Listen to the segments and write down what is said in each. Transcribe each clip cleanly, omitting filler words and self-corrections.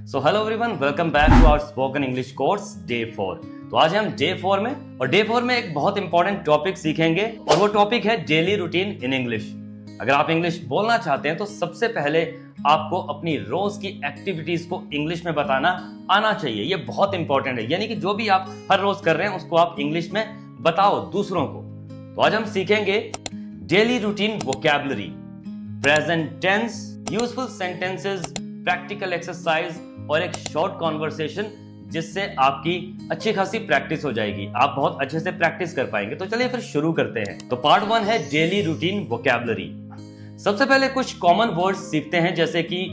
So hello everyone, welcome back to our spoken English course day 4। तो आज हम day 4 में और डे 4 में एक बहुत इंपॉर्टेंट टॉपिक सीखेंगे और वो टॉपिक है डेली रूटीन इन इंग्लिश। अगर आप इंग्लिश बोलना चाहते हैं तो सबसे पहले आपको अपनी रोज की एक्टिविटीज को इंग्लिश में बताना आना चाहिए। ये बहुत इंपॉर्टेंट है, यानी कि जो भी आप हर रोज कर रहे हैं उसको आप इंग्लिश में बताओ दूसरों को। तो आज हम सीखेंगे daily routine vocabulary, present tense, useful sentences, practical exercise और एक शॉर्ट कॉन्वर्सेशन जिससे आपकी अच्छी खासी प्रैक्टिस हो जाएगी। आप बहुत अच्छे से प्रैक्टिस कर पाएंगे। तो चलिए फिर शुरू करते हैं। तो पार्ट 1 है डेली रूटीन वोकैबुलरी। सबसे पहले कुछ कॉमन वर्ड्स सीखते हैं, जैसे कि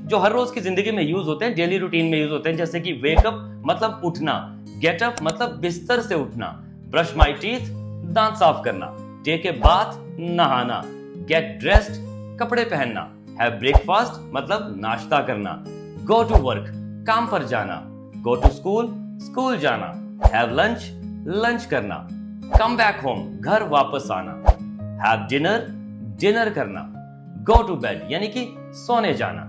जो हर रोज की जिंदगी में यूज होते हैं, डेली रूटीन में यूज होते हैं, जैसे कि वेकअप मतलब उठना, गेटअप मतलब बिस्तर से उठना, ब्रश माई टीथ दांत साफ करना, टेक ए बाथ नहाना, गेट ड्रेस्ड कपड़े पहनना, हैव ब्रेकफास्ट मतलब नाश्ता करना, गो टू वर्क काम पर जाना, गो टू स्कूल स्कूल जाना, हैव लंच लंच करना, कम बैक होम घर वापस आना, हैव डिनर डिनर करना, गो टू बेड यानी कि सोने जाना।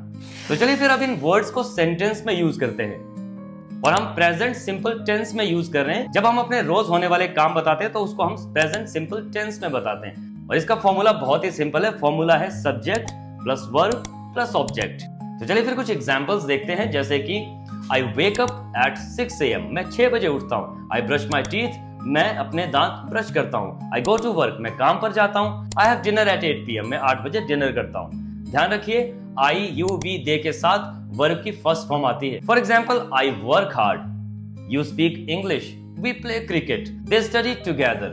तो चलिए फिर अब इन वर्ड्स को सेंटेंस में यूज करते हैं और हम प्रेजेंट सिंपल टेंस में यूज कर रहे हैं। जब हम अपने रोज होने वाले काम बताते हैं तो उसको हम प्रेजेंट सिंपल टेंस में बताते हैं और इसका फॉर्मूला बहुत ही सिंपल है। फॉर्मूला है subject plus verb plus object. तो चलिए फिर कुछ एग्जांपल्स देखते हैं, जैसे कि आई वेक अप एट 6 AM मैं 6 बजे उठता हूँ। आई ब्रश माई टीथ मैं अपने दांत ब्रश करता हूँ। आई गो टू वर्क मैं काम पर जाता हूँ। आई हैव डिनर एट 8 PM मैं 8 बजे डिनर करता हूँ। ध्यान रखिए आई यू वी दे के साथ वर्ब की फर्स्ट फॉर्म आती है। For example I work hard, you speak English, we play cricket, they study together.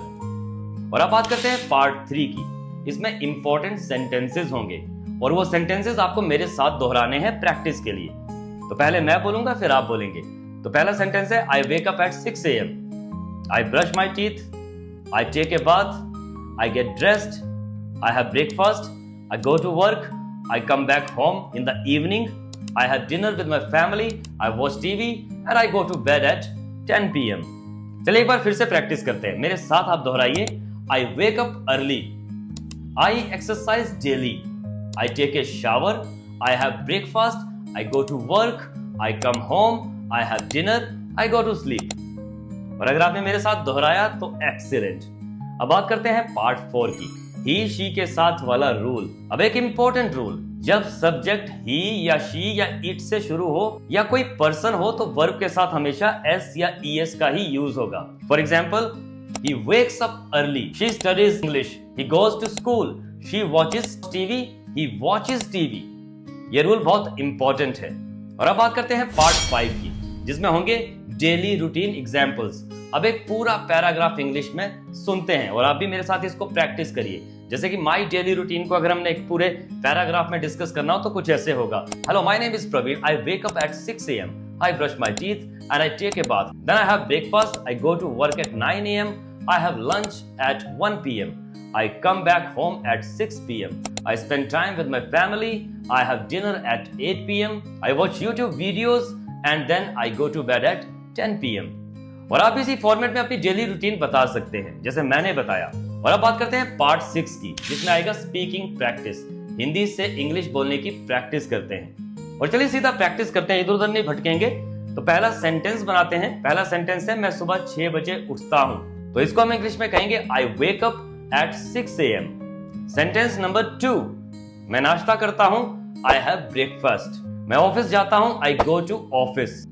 और अब बात करते हैं पार्ट 3 की। इसमें इंपॉर्टेंट सेंटेंसेस होंगे और वो सेंटेंसेस आपको मेरे साथ दोहराने हैं प्रैक्टिस के लिए। तो पहले मैं बोलूंगा फिर आप बोलेंगे। तो पहला सेंटेंस है I wake up at 6 AM, I brush my teeth, I take a bath, I get dressed, I have breakfast, I go to work, I come back home in the evening, I have dinner with my family, I watch TV and I go to bed at 10 PM। चलिए एक बार फिर से practice करते हैं, मेरे साथ आप दोहराइए। I wake up early, I exercise daily, I take a shower, I have breakfast, I go to work, I come home, I have dinner, I go to sleep। और अगर आपने मेरे साथ दोहराया तो एक्सीलेंट। अब बात करते हैं पार्ट 4 की, ही शी के साथ वाला रूल। अब एक इंपॉर्टेंट रूल, जब सब्जेक्ट ही या शी या इट से शुरू हो या कोई पर्सन हो तो वर्ब के साथ हमेशा एस या ईएस का ही यूज होगा। For example he wakes up early, she studies English, he goes to school, she watches TV, he watches TV। ये रूल बहुत इंपॉर्टेंट है। और अब बात करते हैं पार्ट 5 की, जिसमें होंगे डेली रूटीन एग्जांपल्स। अब एक पूरा पैराग्राफ इंग्लिश में सुनते हैं और आप भी मेरे साथ इसको प्रैक्टिस करिए। जैसे कि माई डेली रूटीन को अगर हमने एक पूरे पैराग्राफ में डिस्कस करना हो तो कुछ ऐसे होगा। Hello my name is Praveen, I wake up at 6 AM, I brush my teeth and I take a bath. Then I have breakfast. I go to work at 9 AM. I have lunch at 1 PM. I come back home at 6 PM. I spend time with my family. I have dinner at 8 PM. I watch YouTube videos and then I go to bed at 10 PM. और आप इसी format में अपनी daily routine बता सकते हैं जैसे मैंने बताया। और अब बात करते हैं पार्ट 6 की, जिसमें आएगा स्पीकिंग प्रैक्टिस। हिंदी से इंग्लिश बोलने की प्रैक्टिस करते हैं। और चलिए सीधा प्रैक्टिस करते हैं, इधर उधर नहीं भटकेंगे। तो पहला सेंटेंस बनाते हैं। पहला सेंटेंस है मैं सुबह 6 बजे उठता हूं। तो इसको हम इंग्लिश में कहेंगे I wake up at 6 AM। Sentence number 2, मैं नाश्ता करता हूं, आई हैव ब्रेकफास्ट। मैं ऑफिस जाता हूं, I go to office.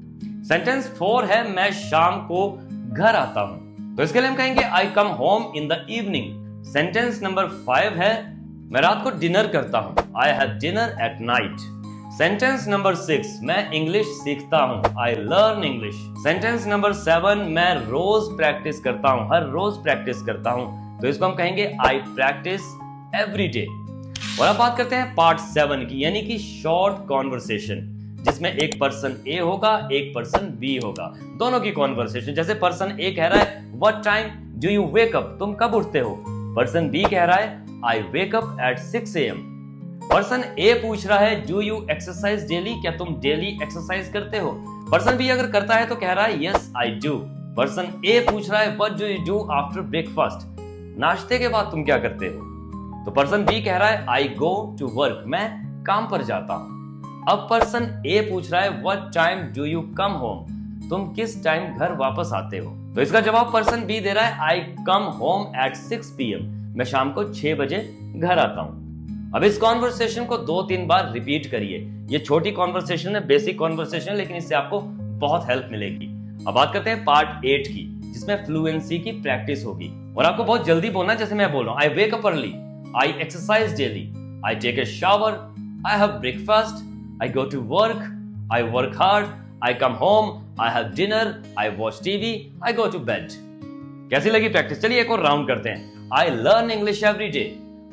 Sentence 4 है मैं शाम को घर आता हूं। तो इसके लिए हम कहेंगे I come home in the evening. Sentence number 5 है मैं रात को डिनर करता हूं, I have dinner at night. Sentence number 6, मैं इंग्लिश सीखता हूं, I learn English. Sentence number 7, मैं रोज प्रैक्टिस करता हूं, हर रोज प्रैक्टिस करता हूं। तो इसको हम कहेंगे आई प्रैक्टिस एवरी डे। और अब बात करते हैं पार्ट 7 की, यानी कि शॉर्ट कॉन्वर्सेशन, जिसमें एक पर्सन ए होगा एक पर्सन बी होगा, दोनों की कॉन्वर्सेशन। जैसे पर्सन ए कह रहा है what time do you wake up, तुम कब उठते हो। पर्सन बी कह रहा है I wake up at 6 AM। Person A पूछ रहा है डू यू एक्सरसाइज डेली, क्या तुम डेली एक्सरसाइज करते हो। पर्सन बी अगर करता है तो कह रहा है yes I do. Person A पूछ रहा है what do you do after breakfast, नाश्ते के बाद तुम क्या करते हो। तो पर्सन बी कह रहा है आई गो टू वर्क, मैं काम पर जाता हूं। अब पर्सन ए पूछ रहा है what time do you come home, तुम किस टाइम घर वापस आते हो। तो इसका जवाब पर्सन बी दे रहा है आई कम होम एट 6 PM, मैं शाम को 6 बजे घर आता हूं। अब इस कॉन्वर्सेशन को 2-3 बार रिपीट करिए। ये छोटी कॉन्वर्सेशन है, बेसिक कॉन्वर्सेशन, लेकिन इससे आपको बहुत हेल्प मिलेगी। अब बात करते हैं पार्ट 8 की, जिसमें फ्लुएंसी की प्रैक्टिस होगी और आपको बहुत जल्दी बोलना, जैसे मैं बोल रहा हूं। I wake up early, I exercise daily, I take a shower, I have breakfast, I go to work, I work hard, I come home, I have dinner, I watch TV, I go to bed. कैसी लगी practice? चलिए एक और round करते हैं। I learn English every day.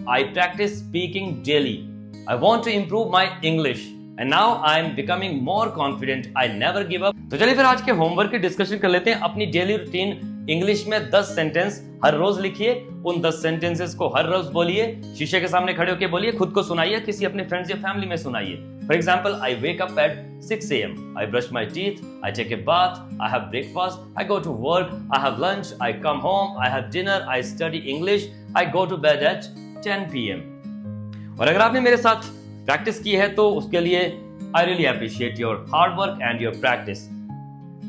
I practice speaking daily. I want to improve my English. And now I am becoming more confident. I never give up. तो चलिए फिर आज के होमवर्क की डिस्कशन कर लेते हैं। अपनी डेली रूटीन इंग्लिश में 10 सेंटेंस हर रोज लिखिए। उन 10 सेंटेंसेस को हर रोज बोलिए, शीशे के सामने खड़े होकर बोलिए, खुद को सुनाइए, किसी अपने फ्रेंड्स या फैमिली में सुनाइए। For example, I wake up at 6 AM. I brush my teeth. I take a bath. I have breakfast. I go to work. I have lunch. I come home. I have dinner. I study English. I go to bed at 10 PM. और अगर आपने मेरे साथ practice की है तो उसके लिए I really appreciate your hard work and your practice.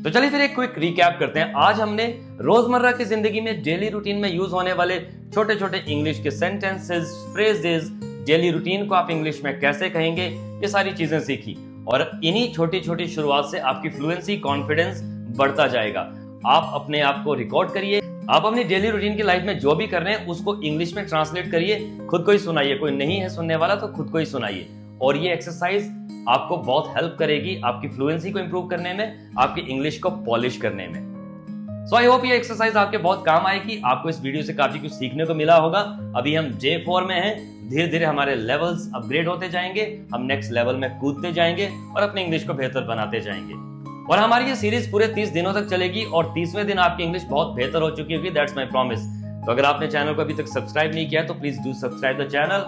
तो चलिए फिर एक क्विक रिकैप करते हैं। आज हमने रोजमर्रा की जिंदगी में डेली रूटीन में यूज होने वाले छोटे छोटे इंग्लिश के सेंटेंसेस, फ्रेजेस, डेली रूटीन को आप इंग्लिश में कैसे कहेंगे, ये सारी चीजें सीखी। और इन्हीं छोटी छोटी शुरुआत से आपकी फ्लुएंसी, कॉन्फिडेंस बढ़ता जाएगा। आप अपने आप को रिकॉर्ड करिए, आप अपनी डेली रूटीन की लाइफ में जो भी कर रहे हैं उसको इंग्लिश में ट्रांसलेट करिए, खुद को ही सुनाइए। कोई नहीं है सुनने वाला तो खुद को ही सुनाइए। और ये एक्सरसाइज आपको बहुत हेल्प करेगी आपकी फ्लुएंसी को इंप्रूव करने में, आपकी इंग्लिश को पॉलिश करने में। सो आई होप ये एक्सरसाइज आपके बहुत काम आएगी। आपको इस वीडियो से काफी कुछ सीखने को मिला होगा। अभी हम J4 में हैं, धीरे धीरे हमारे लेवल्स अपग्रेड होते जाएंगे, हम नेक्स्ट लेवल में कूदते जाएंगे और अपनी इंग्लिश को बेहतर बनाते जाएंगे। और हमारी ये सीरीज पूरे 30 दिनों तक चलेगी और 30वें दिन आपकी इंग्लिश बहुत बेहतर हो चुकी होगी, दैट्स माय प्रॉमिस। तो अगर आपने चैनल को अभी तक सब्सक्राइब नहीं किया तो please do subscribe the channel